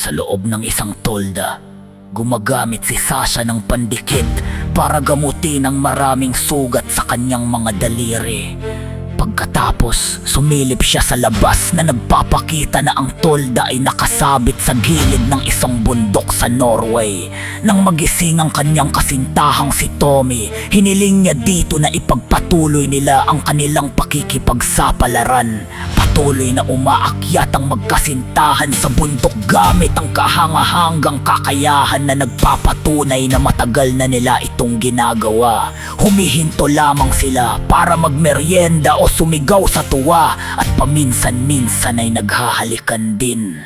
Sa loob ng isang tolda, gumagamit si Sasha ng pandikit para gamutin ang maraming sugat sa kanyang mga daliri. Pagkatapos, sumilip siya sa labas na nagpapakita na ang tolda ay nakasabit sa gilid ng isang bundok sa Norway. Nang magising ang kanyang kasintahang si Tommy, hiniling niya dito na ipagpatuloy nila ang kanilang pakikipagsapalaran. Patuloy na umaakyat ang magkasintahan sa bundok gamit ang kahanga-hanggang kakayahan na nagpapatunay na matagal na nila itong ginagawa. Humihinto lamang sila para magmeryenda o sumigaw sa tuwa at paminsan-minsan ay naghahalikan din.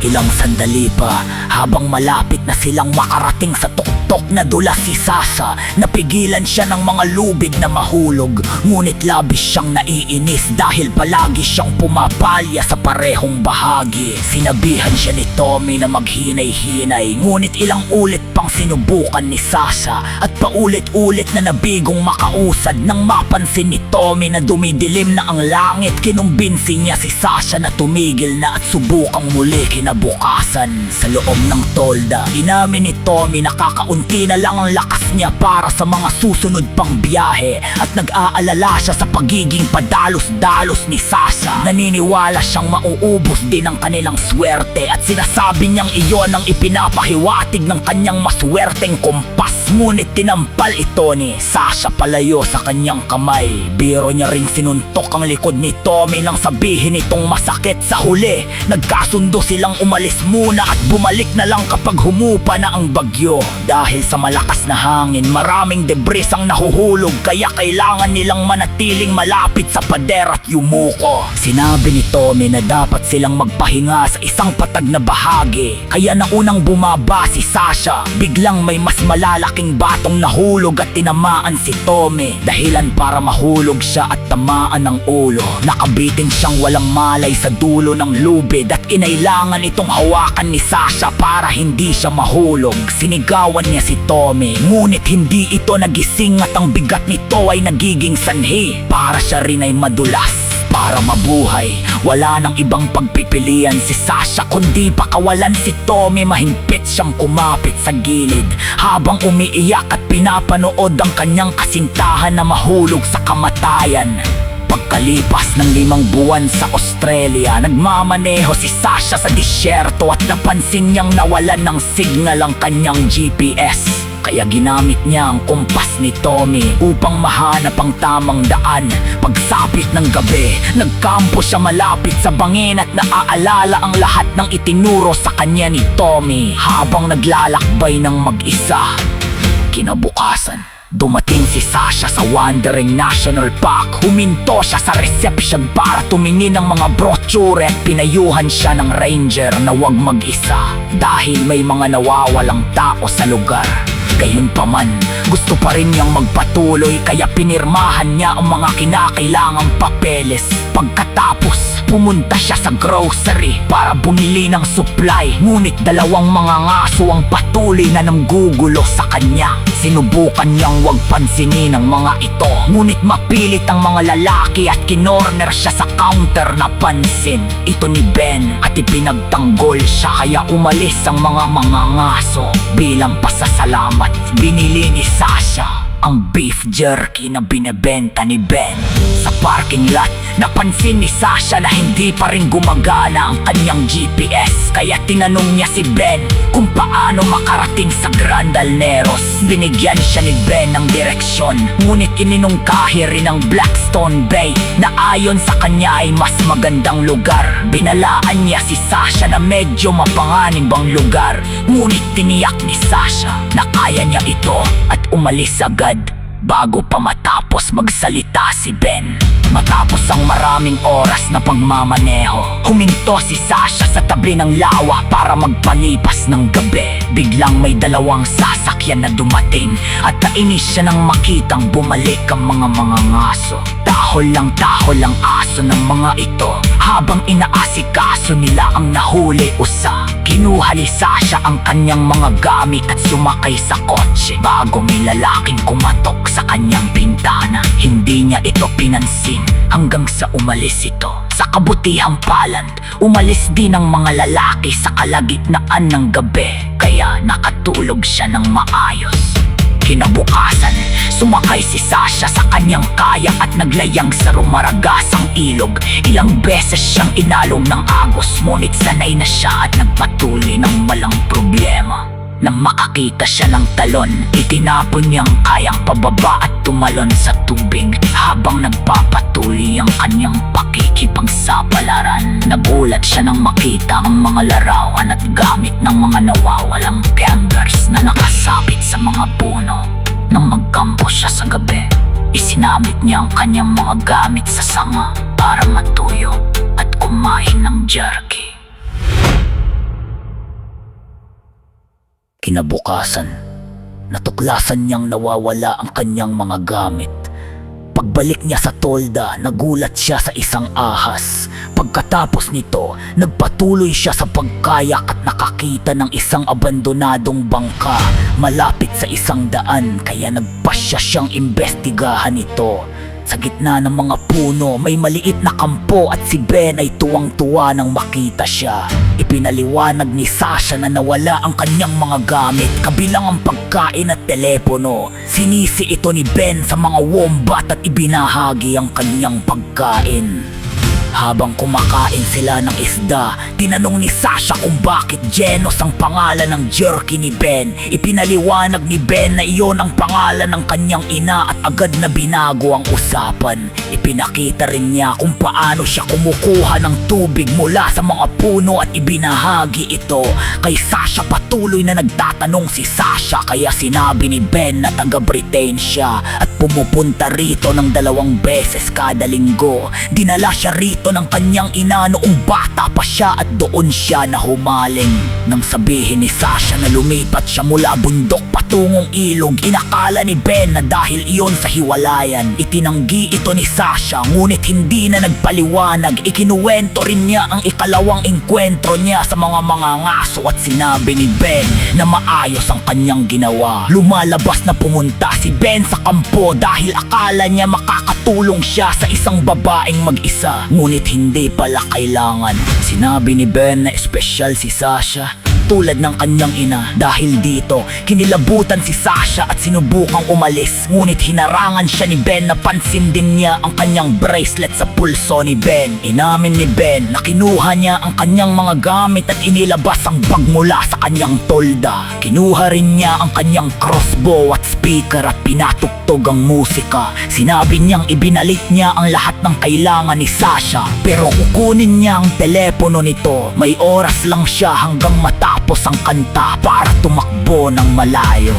Ilang sandali pa, habang malapit na silang makarating sa tuktok na dula si Sasha, napigilan siya ng mga lubid na mahulog. Ngunit labis siyang naiinis dahil palagi siyang pumapalya sa parehong bahagi. Sinabihan siya ni Tommy na maghinay-hinay, ngunit ilang ulit pang sinubukan ni Sasha at paulit-ulit na nabigong makausad. Nang mapansin ni Tommy na dumidilim na ang langit, kinumbinsi niya si Sasha na tumigil na at subukang muli. Kinabukasan, sa loob ng tolda, inamin ni Tommy na kakaunti na lang ang lakas niya para sa mga susunod pang biyahe at nag-aalala siya sa pagiging padalos-dalos ni Sasha. Naniniwala siyang mauubos din ang kanilang swerte at sinasabi niyang iyon ang ipinapahiwatig ng kanyang maswerteng kumpas. Ngunit tinampal ito ni Sasha palayo sa kanyang kamay. Biro niya ring sinuntok ang likod ni Tommy nang sabihin itong masakit. Sa huli, nagkasundo silang umalis muna at bumalik na lang kapag humupa na ang bagyo. Dahil sa malakas na hangin, maraming debris ang nahuhulog kaya kailangan nilang manatiling malapit sa pader at yumuko. Sinabi ni Tommy na dapat silang magpahinga sa isang patag na bahagi. Kaya naunang bumaba si Sasha, biglang may mas malalaking batong nahulog at tinamaan si Tommy. Dahilan para mahulog siya at tamaan ng ulo. Nakabitin siyang walang malay sa dulo ng lubid at kinailangan itong hawakan ni Sasha para hindi siya mahulog. Sinigawan niya si Tommy, ngunit hindi ito nagising at ang bigat nito ay nagiging sanhi para siya rin ay madulas. Para mabuhay, wala nang ibang pagpipilian si Sasha kundi pakawalan si Tommy. Mahimpit siyang kumapit sa gilid habang umiiyak at pinapanood ang kanyang kasintahan na mahulog sa kamatayan. Pagkalipas ng 5 buwan sa Australia, nagmamaneho si Sasha sa disyerto at napansin niyang nawalan ng signal ang kanyang GPS. Kaya ginamit niya ang kumpas ni Tommy upang mahanap ang tamang daan. Pagsapit ng gabi, nagkampo siya malapit sa bangin at naaalala ang lahat ng itinuro sa kanya ni Tommy habang naglalakbay ng mag-isa. Kinabukasan, dumating si Sasha sa Wandering National Park. Huminto siya sa reception para tumingin ng mga brochure at pinayuhan siya ng ranger na huwag mag-isa dahil may mga nawawalang tao sa lugar. Gayunpaman, gusto pa rin niyang magpatuloy kaya pinirmahan niya ang mga kinakailangang papeles. Pagkatapos, pumunta siya sa grocery para bumili ng supply. Ngunit 2 mga ngaso ang patuloy na nanggugulo sa kanya. Sinubukan niyang huwag pansinin ang mga ito, ngunit mapilit ang mga lalaki at kinorner siya sa counter na pansin ito ni Ben at ipinagtanggol siya kaya umalis ang mga ngaso. Bilang pasasalamat, binili ni Sasha ang beef jerky na binebenta ni Ben. Sa parking lot, napansin ni Sasha na hindi pa rin gumagana ang kanyang GPS kaya tinanong niya si Ben kung paano makarating sa Grand Alneros. Binigyan siya ni Ben ng direksyon, ngunit ininungkahi rin ang Blackstone Bay na ayon sa kanya ay mas magandang lugar. Binalaan niya si Sasha na medyo mapanganib ang lugar, ngunit tiniyak ni Sasha na kaya niya ito at umalis agad bago pa matapos magsalita si Ben. Matapos ang maraming oras na pagmamaneho, huminto si Sasha sa tabi ng lawa para magpalipas ng gabi. Biglang may 2 sasakyan na dumating at nainis siya nang makitang bumalik ang mga ngaso. Tahol ang aso ng mga ito. Habang inaasikaso nila ang nahuli usa, kinuha ni Sasha ang kanyang mga gamit at sumakay sa kotse. Bago may lalaking kumatok sa kanyang bintana, hindi niya ito pinansin hanggang sa umalis ito. Sa kabutihang palad, umalis din ang mga lalaki sa kalagitnaan ng gabi, kaya nakatulog siya ng maayos. Kinabukasan, sumakay si Sasha sa kanyang kayak at naglayang sa rumaragasang ilog. Ilang beses siyang inalom ng agos, ngunit sanay na siya at nagpatuloy ng walang problema. Nang makakita siya ng talon, itinapon niya ang kayang pababa at tumalon sa tubig habang nagpapatuloy ang kanyang pakikipagsapalaran. Nagulat siya nang makita ang mga larawan at gamit ng mga nawawalang hangers na nakasabit sa mga puno. Nang magkampo siya sa gabi, isinamit niya ang kanyang mga gamit sa sanga para matuyo at kumain ng jerky. Kinabukasan, natuklasan niyang nawawala ang kanyang mga gamit. Pagbalik niya sa tolda, nagulat siya sa isang ahas. Pagkatapos nito, nagpatuloy siya sa pagkayak at nakakita ng isang abandonadong bangka malapit sa isang daan, kaya nagpasya siyang imbestigahan ito. Sa gitna ng mga puno, may maliit na kampo at si Ben ay tuwang-tuwa nang makita siya. Ipinaliwanag ni Sasha na nawala ang kanyang mga gamit, kabilang ang pagkain at telepono. Sinisi ito ni Ben sa mga wombat at ibinahagi ang kanyang pagkain. Habang kumakain sila ng isda, tinanong ni Sasha kung bakit Genos ang pangalan ng jerky ni Ben. Ipinaliwanag ni Ben na iyon ang pangalan ng kanyang ina at agad na binago ang usapan. Ipinakita rin niya kung paano siya kumukuha ng tubig mula sa mga puno at ibinahagi ito kay Sasha. Patuloy na nagtatanong si Sasha, kaya sinabi ni Ben na taga-Britain siya at pumupunta rito ng 2 beses kada linggo. Dinala siya rito ng kanyang ina noong bata pa siya at doon siya na humaling. Nang sabihin ni Sasha na lumipat siya mula bundok patungong ilog, inakala ni Ben na dahil iyon sa hiwalayan. Itinanggi ito ni Sasha, ngunit hindi na nagpaliwanag. Ikinuwento rin niya ang ikalawang engkwentro niya sa mga ngaso at sinabi ni Ben na maayos ang kanyang ginawa. Lumalabas na pumunta si Ben sa kampo dahil akala niya makakatulong siya sa isang babaeng mag-isa, ngunit hindi pala kailangan. Sinabi ni Ben na espesyal si Sasha tulad ng kanyang ina. Dahil dito, kinilabutan si Sasha at sinubukang umalis, ngunit hinarangan siya ni Ben na pansin din niya ang kanyang bracelet sa pulso ni Ben. Inamin ni Ben na kinuha niya ang kanyang mga gamit at inilabas ang bag mula sa kanyang tolda. Kinuha rin niya ang kanyang crossbow at speaker at pinatugtog ang musika. Sinabi niyang ibinalik niya ang lahat ng kailangan ni Sasha, pero kukunin niya ang telepono nito. May oras lang siya hanggang matapos ang kanta para tumakbo ng malayo.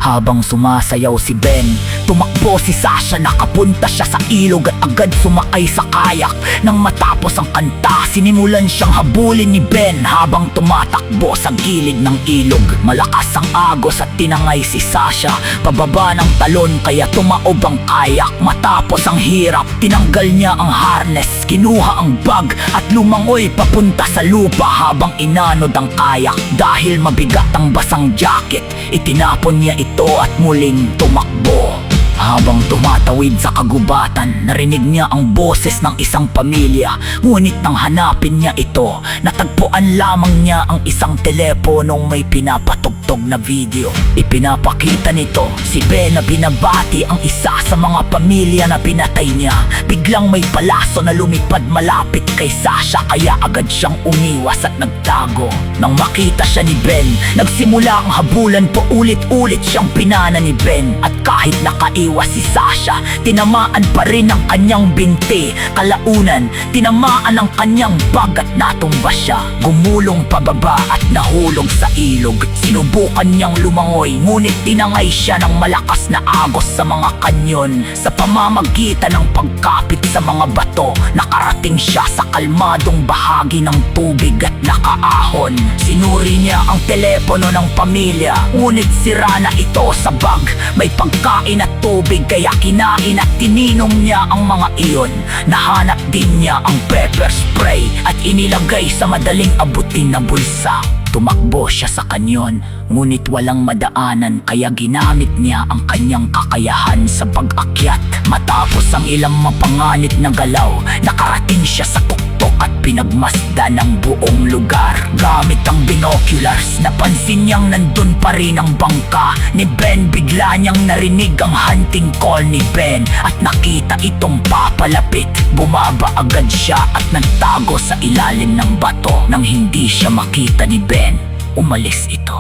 Habang sumasayaw si Ben, tumakbo si Sasha. Nakapunta siya sa ilog at agad sumakay sa kayak. Nang matapos ang kanta, sinimulan siyang habulin ni Ben habang tumatakbo sa gilid ng ilog. Malakas ang agos at tinangay si Sasha pababa ng talon, kaya tumaob ang kayak. Matapos ang hirap, tinanggal niya ang harness, kinuha ang bag at lumangoy papunta sa lupa habang inanod ang kayak. Dahil mabigat ang basang jacket, itinapon niya ito at muling tumakbo. Habang tumatawid sa kagubatan, narinig niya ang boses ng isang pamilya. Ngunit nang hanapin niya ito, natagpuan lamang niya ang isang teleponong may pinapatugtog na video. Ipinapakita nito si Ben na binabati ang isa sa mga pamilya na pinatay niya. Biglang may palaso na lumipad malapit kay Sasha, kaya agad siyang umiwas at nagtago. Nang makita siya ni Ben, nagsimula ang habulan. Paulit-ulit siyang pinana ni Ben at kahit nakaiwas si Sasha, tinamaan pa rin ang kanyang binti. Kalaunan, tinamaan ang kanyang bag at natumba siya. Gumulong pababa at nahulog sa ilog. Sinubukan Sinubukan niyang lumangoy, ngunit tinangay siya ng malakas na agos sa mga kanyon. Sa pamamagitan ng pagkapit sa mga bato, nakarating siya sa kalmadong bahagi ng tubig at nakaahon. Sinuri niya ang telepono ng pamilya, ngunit sira na ito sa bag. May pagkain at tubig kaya kinain at tininom niya ang mga iyon. Nahanap din niya ang pepper spray at inilagay sa madaling abutin na bulsa. Tumakbo siya sa kanyon, ngunit walang madaanan kaya ginamit niya ang kanyang kakayahan sa pag-akyat. Matapos ang ilang mapanganib na galaw, nakarating siya sa tuktok at pinagmasdan ng buong lugar. Gamit ang binoculars, napansin niyang nandun pa rin ang bangka ni Ben. Bigla niyang narinig ang hunting call ni Ben at nakita itong papalapit. Bumaba agad siya at nagtago sa ilalim ng bato. Nang hindi siya makita ni Ben, umalis ito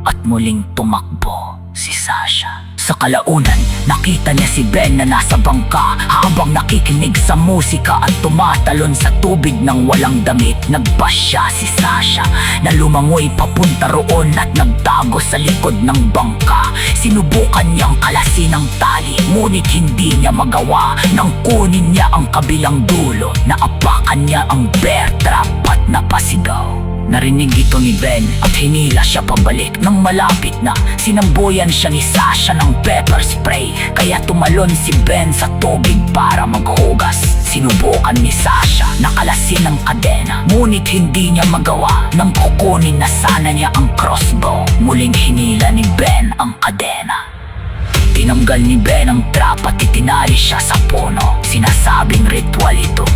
at muling tumakbo si Sasha. Sa kalaunan, nakita niya si Ben na nasa bangka habang nakikinig sa musika at tumatalon sa tubig ng walang damit. Nagpasya si Sasha na lumangoy papunta roon at nagtago sa likod ng bangka. Sinubukan niyang kalasin ang tali, ngunit hindi niya magawa. Nang kunin niya ang kabilang dulo, naapakan niya ang bear trap at napasigaw. Narinig ito ni Ben at hinila siya pabalik. Nang malapit na, sinambuyan siya ni Sasha ng pepper spray, kaya tumalon si Ben sa tubig para maghugas. Sinubukan ni Sasha na kalasin ang kadena, ngunit hindi niya magawa. Nang kukunin na sana niya ang crossbow, muling hinila ni Ben ang kadena. Tinanggal ni Ben ang trap at itinali siya sa puno. Sinasabing ritual ito.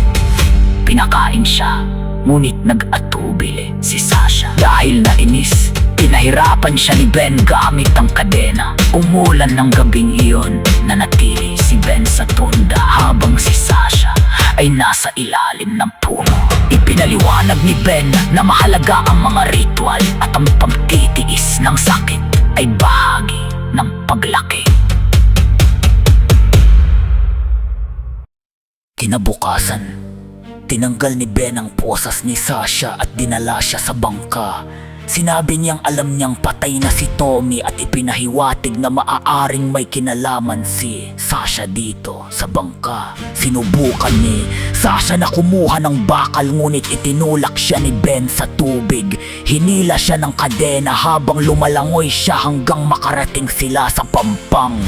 Pinakain siya, ngunit nag-atubili si Sasha. Dahil nainis, pinahirapan siya ni Ben gamit ang kadena. Umulan ng gabing iyon, nanatili si Ben sa tunda habang si Sasha ay nasa ilalim ng puno. Ipinaliwanag ni Ben na mahalaga ang mga ritual at ang pagtitiis ng sakit ay bahagi ng paglaki. Kinabukasan, tinanggal ni Ben ang posas ni Sasha at dinala siya sa bangka. Sinabi niyang alam niyang patay na si Tommy at ipinahiwatig na maaaring may kinalaman si Sasha dito sa bangka. Sinubukan ni Sasha na kumuha ng bakal, ngunit itinulak siya ni Ben sa tubig. Hinila siya ng kadena habang lumalangoy siya hanggang makarating sila sa pampang.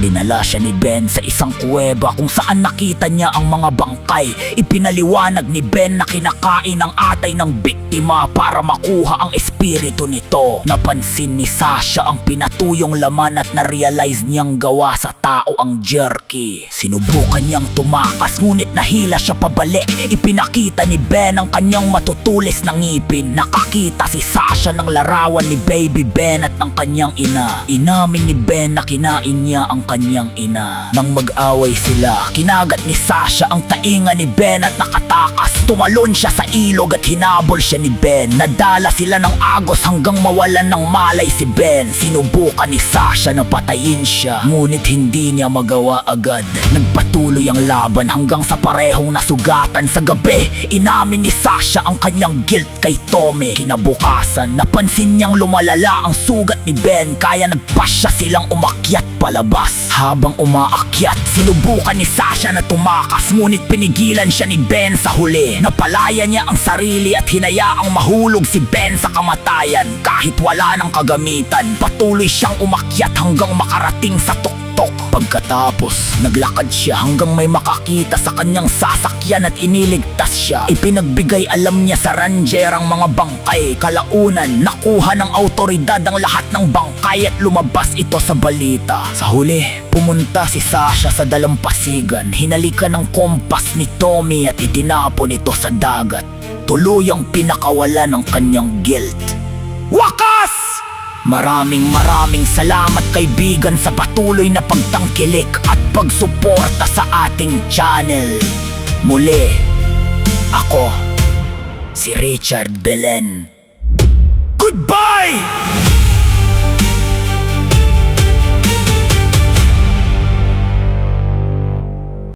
Dinala siya ni Ben sa isang kuweba kung saan nakita niya ang mga bangkay. Ipinaliwanag ni Ben na kinakain ang atay ng biktima para makuha ang espiritu nito. Napansin ni Sasha ang pinatuyong laman at na-realize niyang gawa sa tao ang jerky. Sinubukan niyang tumakas, ngunit nahila siya pabalik. Ipinakita ni Ben ang kanyang matutulis na ngipin. Nakakita si Sasha ng larawan ni Baby Ben at ng kanyang ina. Inamin ni Ben na kinain niya ang kanyang ina. Nang mag-away sila, kinagat ni Sasha ang tainga ni Ben at nakatakas. Tumalon siya sa ilog at hinabol siya ni Ben. Nadala sila ng agos hanggang mawalan ng malay si Ben. Sinubukan ni Sasha na patayin siya, ngunit hindi niya magawa agad. Nagpatuloy ang laban hanggang sa parehong nasugatan. Sa gabi, inamin ni Sasha ang kanyang guilt kay Tommy. Kinabukasan, napansin niyang lumalala ang sugat ni Ben, kaya nagpasya silang umakyat palabas. Habang umaakyat, sinubukan ni Sasha na tumakas, ngunit pinigilan siya ni Ben sa huli. Napalaya niya ang sarili at hinayaang mahulog si Ben sa kamatayan. Kahit wala ng kagamitan, patuloy siyang umakyat hanggang makarating sa tuktok. Pagkatapos, naglakad siya hanggang may makakita sa kanyang sasakyan at iniligtas siya. Ipinagbigay alam niya sa ranger ang mga bangkay. Kalaunan, nakuha ng autoridad ang lahat ng bangkay at lumabas ito sa balita. Sa huli, pumunta si Sasha sa dalampasigan. Hinalikan ng kompas ni Tommy at itinapon ito sa dagat. Tuluyang pinakawala ng kanyang guilt. Wakas! Maraming salamat kaibigan sa patuloy na pagtangkilik at pagsuporta sa ating channel. Muli, ako si Richard Belen. Goodbye!